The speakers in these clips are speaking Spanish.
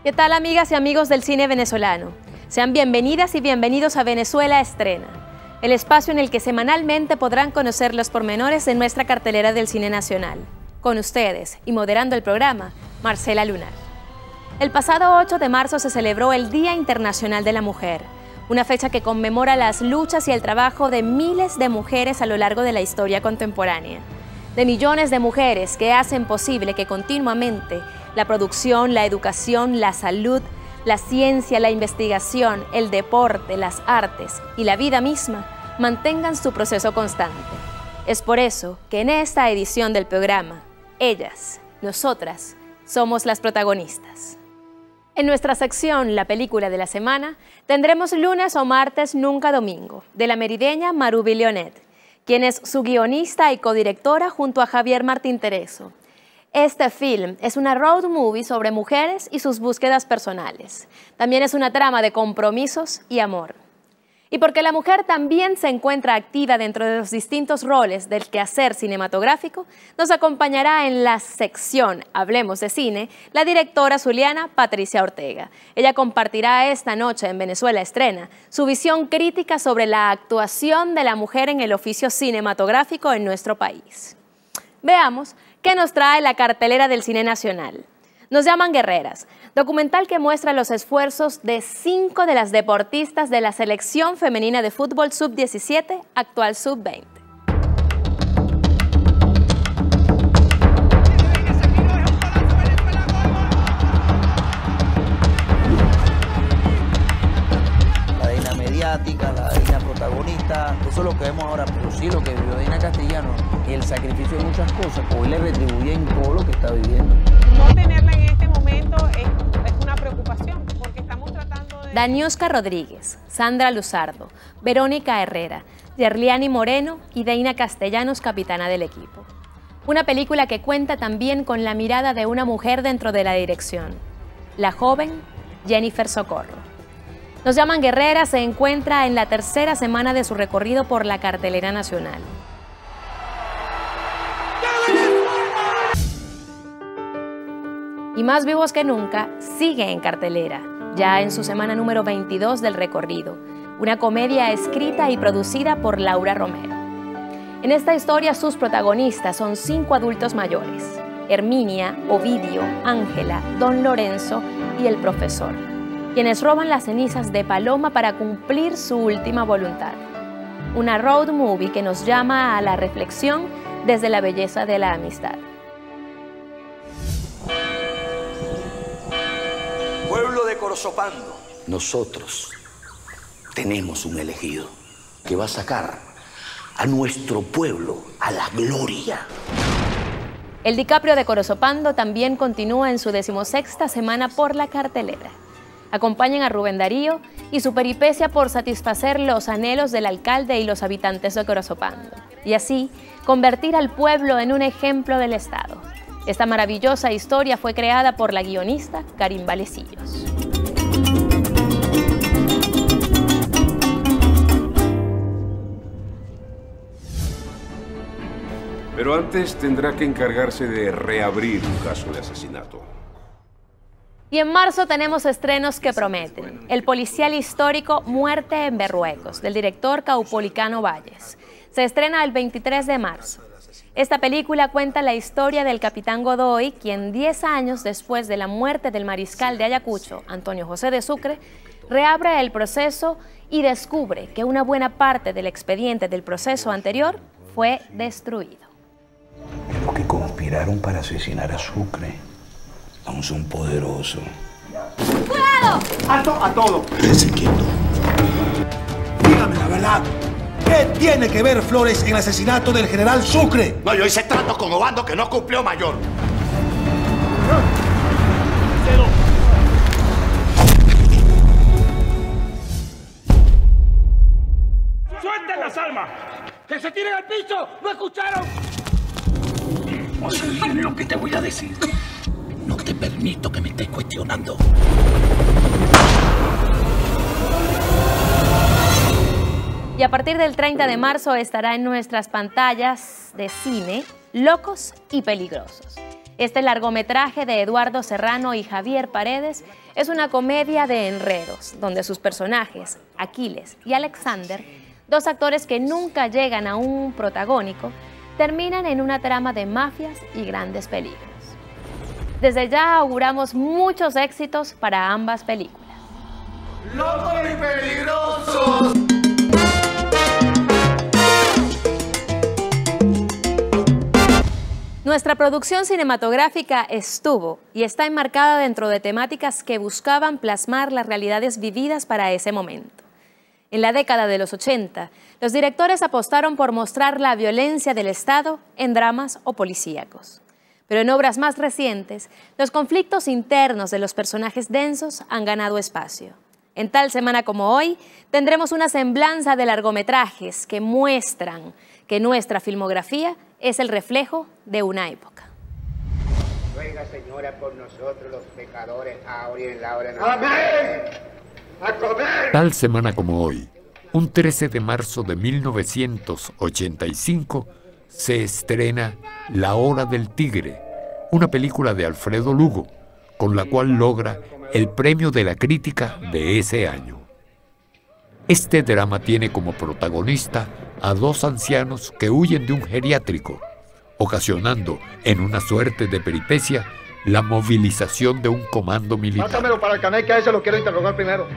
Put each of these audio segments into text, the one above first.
¿Qué tal, amigas y amigos del cine venezolano? Sean bienvenidas y bienvenidos a Venezuela Estrena, el espacio en el que semanalmente podrán conocer los pormenores de nuestra cartelera del cine nacional. Con ustedes, y moderando el programa, Marcela Lunar. El pasado 8 de marzo se celebró el Día Internacional de la Mujer, una fecha que conmemora las luchas y el trabajo de miles de mujeres a lo largo de la historia contemporánea, de millones de mujeres que hacen posible que continuamente la producción, la educación, la salud, la ciencia, la investigación, el deporte, las artes y la vida misma mantengan su proceso constante. Es por eso que en esta edición del programa, ellas, nosotras, somos las protagonistas. En nuestra sección La Película de la Semana, tendremos lunes o martes, nunca domingo, de la merideña Marubi Leonet, quien es su guionista y codirectora junto a Javier Martín Tereso. Este film es una road movie sobre mujeres y sus búsquedas personales. También es una trama de compromisos y amor. Y porque la mujer también se encuentra activa dentro de los distintos roles del quehacer cinematográfico, nos acompañará en la sección Hablemos de Cine la directora zuliana Patricia Ortega. Ella compartirá esta noche en Venezuela Estrena su visión crítica sobre la actuación de la mujer en el oficio cinematográfico en nuestro país. Veamos qué nos trae la cartelera del cine nacional. Nos llaman Guerreras, documental que muestra los esfuerzos de 5 de las deportistas de la selección femenina de fútbol sub-17, actual sub-20. La Deina mediática, la Deina protagonista, eso es lo que vemos ahora, pero sí lo que vivió Deina Castellano, el sacrificio de muchas cosas, hoy le retribuyen todo lo que está viviendo. No tenerla en este momento es una preocupación, porque estamos tratando de... Daniuska Rodríguez, Sandra Luzardo, Verónica Herrera, Yerliani Moreno y Deina Castellanos, capitana del equipo. Una película que cuenta también con la mirada de una mujer dentro de la dirección, la joven Jennifer Socorro. Nos llaman Guerreras se encuentra en la 3ª semana de su recorrido por la cartelera nacional. Y Más vivos que nunca sigue en cartelera, ya en su semana número 22 del recorrido, una comedia escrita y producida por Laura Romero. En esta historia sus protagonistas son 5 adultos mayores: Herminia, Ovidio, Ángela, Don Lorenzo y el profesor, quienes roban las cenizas de Paloma para cumplir su última voluntad. Una road movie que nos llama a la reflexión desde la belleza de la amistad. Pueblo de Corozopando. Nosotros tenemos un elegido que va a sacar a nuestro pueblo a la gloria. El DiCaprio de Corozopando también continúa en su 16ª semana por la cartelera. Acompañan a Rubén Darío y su peripecia por satisfacer los anhelos del alcalde y los habitantes de Corozopando, y así convertir al pueblo en un ejemplo del Estado. Esta maravillosa historia fue creada por la guionista Karim Valecillos. Pero antes tendrá que encargarse de reabrir un caso de asesinato. Y en marzo tenemos estrenos que prometen. El policial histórico Muerte en Berruecos, del director Caupolicano Valles. Se estrena el 23 de marzo. Esta película cuenta la historia del capitán Godoy, quien 10 años después de la muerte del mariscal de Ayacucho, Antonio José de Sucre, reabre el proceso y descubre que una buena parte del expediente del proceso anterior fue destruido. Los que conspiraron para asesinar a Sucre aún son poderosos. ¡Cuidado! ¡Alto a todo! Quédese quieto. Dígame la verdad. ¿Qué tiene que ver Flores en el asesinato del general Sucre? No, yo hice trato con Obando que no cumplió, mayor. ¡Suelten las armas! ¡Que se tiren al piso! ¿No escucharon? Vas a oír lo que te voy a decir. No te permito que me estés cuestionando. Y a partir del 30 de marzo estará en nuestras pantallas de cine Locos y Peligrosos. Este largometraje de Eduardo Serrano y Javier Paredes es una comedia de enredos, donde sus personajes, Aquiles y Alexander, dos actores que nunca llegan a un protagónico, terminan en una trama de mafias y grandes peligros. Desde ya auguramos muchos éxitos para ambas películas. ¡Locos y peligrosos! Nuestra producción cinematográfica estuvo y está enmarcada dentro de temáticas que buscaban plasmar las realidades vividas para ese momento. En la década de los 80, los directores apostaron por mostrar la violencia del Estado en dramas o policíacos. Pero en obras más recientes, los conflictos internos de los personajes densos han ganado espacio. En tal semana como hoy, tendremos una semblanza de largometrajes que muestran que nuestra filmografía es el reflejo de una época. Ruega, Señora, por nosotros los pecadores, ahora y en la hora de ¡Amén! ¡A comer! Tal semana como hoy, un 13 de marzo de 1985, se estrena La Hora del Tigre, una película de Alfredo Lugo, con la cual logra el premio de la crítica de ese año. Este drama tiene como protagonista a dos ancianos que huyen de un geriátrico, ocasionando, en una suerte de peripecia, la movilización de un comando militar. Pásamelo para el canal, que a ese lo quiero interrogar primero.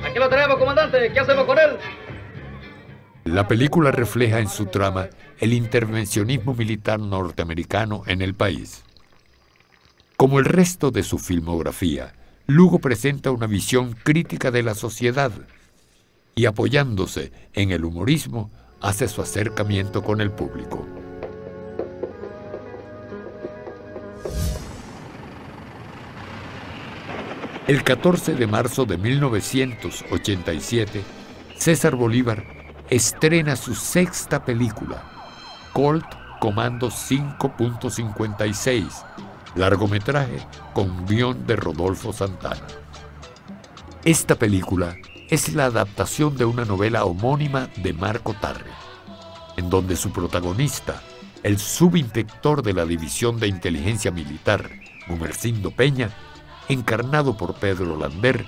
Aquí lo tenemos, comandante. ¿Qué hacemos con él? La película refleja en su trama el intervencionismo militar norteamericano en el país. Como el resto de su filmografía, Lugo presenta una visión crítica de la sociedad y, apoyándose en el humorismo, hace su acercamiento con el público. El 14 de marzo de 1987, César Bolívar estrena su sexta película, Colt Comando 5.56, largometraje con guión de Rodolfo Santana. Esta película es la adaptación de una novela homónima de Marco Tarre, en donde su protagonista, el subinspector de la División de Inteligencia Militar, Gumersindo Peña, encarnado por Pedro Lander,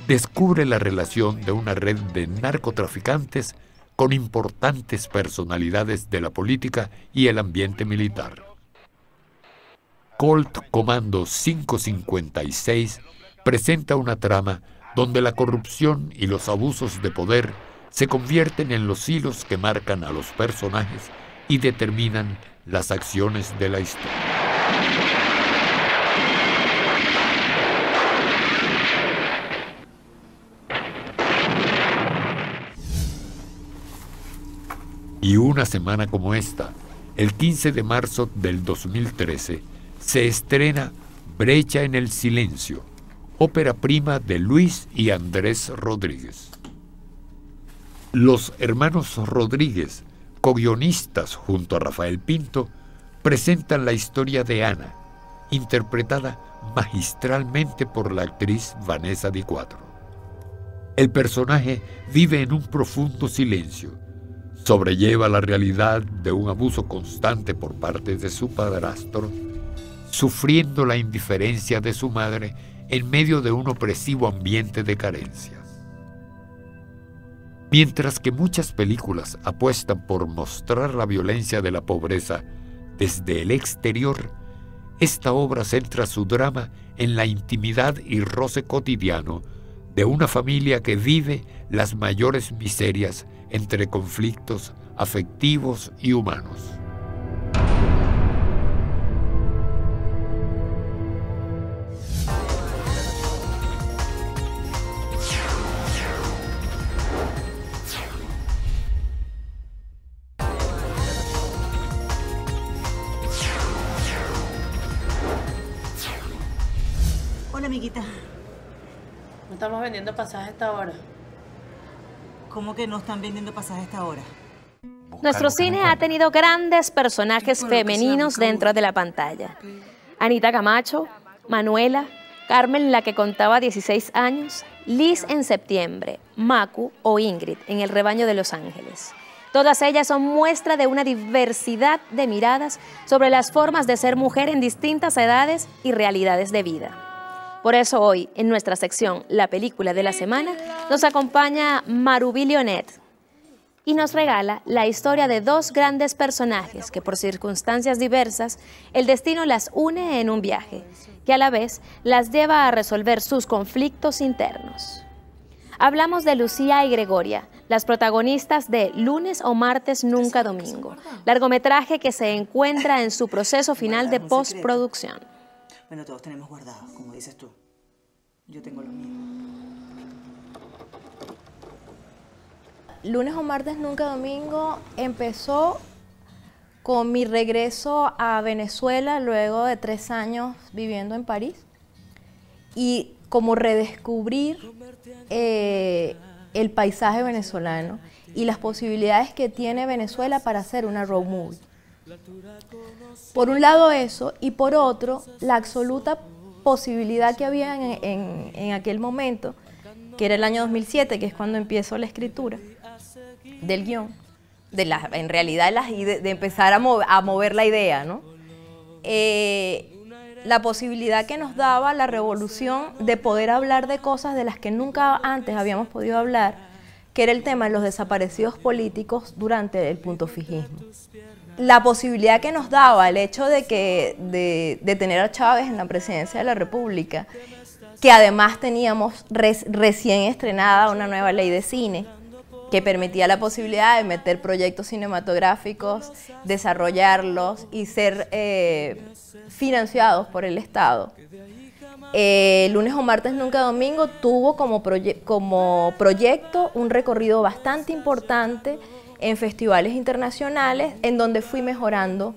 descubre la relación de una red de narcotraficantes con importantes personalidades de la política y el ambiente militar. Colt Comando 556 presenta una trama donde la corrupción y los abusos de poder se convierten en los hilos que marcan a los personajes y determinan las acciones de la historia. Y una semana como esta, el 15 de marzo del 2013, se estrena Brecha en el Silencio, ópera prima de Luis y Andrés Rodríguez. Los hermanos Rodríguez, co-guionistas junto a Rafael Pinto, presentan la historia de Ana, interpretada magistralmente por la actriz Vanessa Di Quattro. El personaje vive en un profundo silencio, sobrelleva la realidad de un abuso constante por parte de su padrastro, sufriendo la indiferencia de su madre en medio de un opresivo ambiente de carencias. Mientras que muchas películas apuestan por mostrar la violencia de la pobreza desde el exterior, esta obra centra su drama en la intimidad y roce cotidiano de una familia que vive las mayores miserias entre conflictos afectivos y humanos. Hola, amiguita. No estamos vendiendo pasajes a esta hora. ¿Cómo que no están vendiendo pasajes a esta hora? Nuestro cine ha tenido grandes personajes femeninos dentro de la pantalla. Anita Camacho, Manuela, Carmen la que contaba 16 años, Liz en Septiembre, Macu o Ingrid en El Rebaño de Los Ángeles. Todas ellas son muestra de una diversidad de miradas sobre las formas de ser mujer en distintas edades y realidades de vida. Por eso hoy, en nuestra sección La Película de la Semana, nos acompaña Marubí Leonet y nos regala la historia de dos grandes personajes que por circunstancias diversas el destino las une en un viaje, que a la vez las lleva a resolver sus conflictos internos. Hablamos de Lucía y Gregoria, las protagonistas de Lunes o Martes Nunca Domingo, largometraje que se encuentra en su proceso final de postproducción. Bueno, todos tenemos guardados, como dices tú. Yo tengo lo mío. Lunes o Martes Nunca Domingo empezó con mi regreso a Venezuela luego de 3 años viviendo en París y como redescubrir el paisaje venezolano y las posibilidades que tiene Venezuela para hacer una road movie. Por un lado eso, y por otro, la absoluta posibilidad que había en aquel momento, que era el año 2007, que es cuando empiezo la escritura del guión, en realidad de empezar a mover la idea, ¿no? La posibilidad que nos daba la revolución de poder hablar de cosas de las que nunca antes habíamos podido hablar, que era el tema de los desaparecidos políticos durante el puntofijismo. La posibilidad que nos daba el hecho de tener a Chávez en la presidencia de la República, que además teníamos recién estrenada una nueva ley de cine, que permitía la posibilidad de meter proyectos cinematográficos, desarrollarlos y ser financiados por el Estado. Lunes o Martes Nunca Domingo tuvo como proyecto un recorrido bastante importante en festivales internacionales, en donde fui mejorando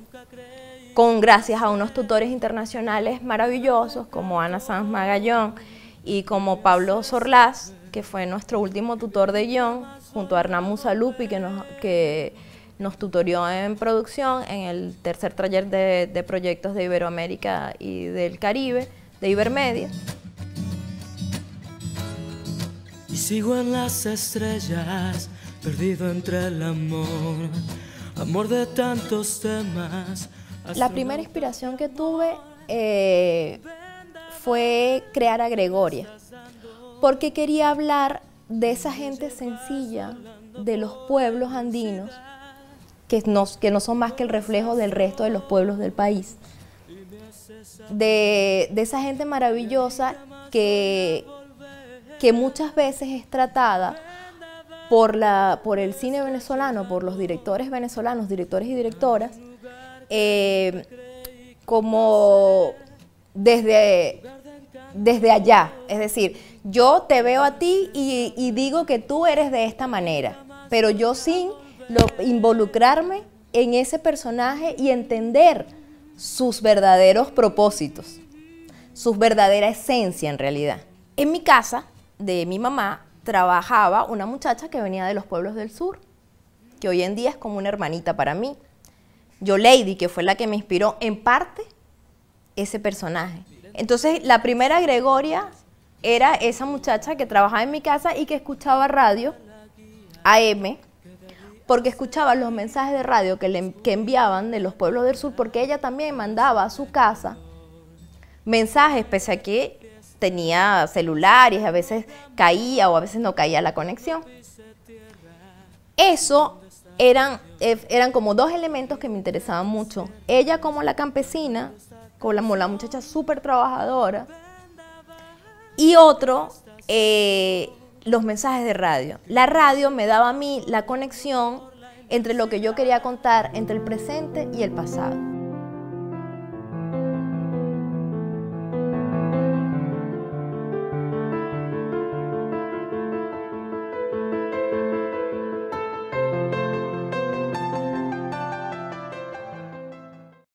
gracias a unos tutores internacionales maravillosos como Ana Sanz Magallón y como Pablo Sorlás, que fue nuestro último tutor de guión, junto a Hernán Musalupi, que nos tutorió en producción en el tercer taller de proyectos de Iberoamérica y del Caribe, de Ibermedia. Y sigo en las estrellas, perdido entre el amor de tantos temas. La primera inspiración que tuve fue crear a Gregoria, porque quería hablar de esa gente sencilla, de los pueblos andinos, que no son más que el reflejo del resto de los pueblos del país, de esa gente maravillosa que muchas veces es tratada por el cine venezolano, por los directores venezolanos, directores y directoras, como desde allá, es decir, yo te veo a ti y digo que tú eres de esta manera, pero yo sin involucrarme en ese personaje y entender sus verdaderos propósitos, su verdadera esencia en realidad. En mi casa, de mi mamá, trabajaba una muchacha que venía de los pueblos del sur, que hoy en día es como una hermanita para mí, Yolady, que fue la que me inspiró en parte ese personaje. Entonces, la primera Gregoria era esa muchacha que trabajaba en mi casa y que escuchaba radio AM, porque escuchaba los mensajes de radio que enviaban de los pueblos del sur, porque ella también mandaba a su casa mensajes, pese a que tenía celulares, a veces caía o a veces no caía la conexión. Eso eran como dos elementos que me interesaban mucho. Ella como la campesina, como la muchacha súper trabajadora, y otro, los mensajes de radio. La radio me daba a mí la conexión entre lo que yo quería contar, entre el presente y el pasado.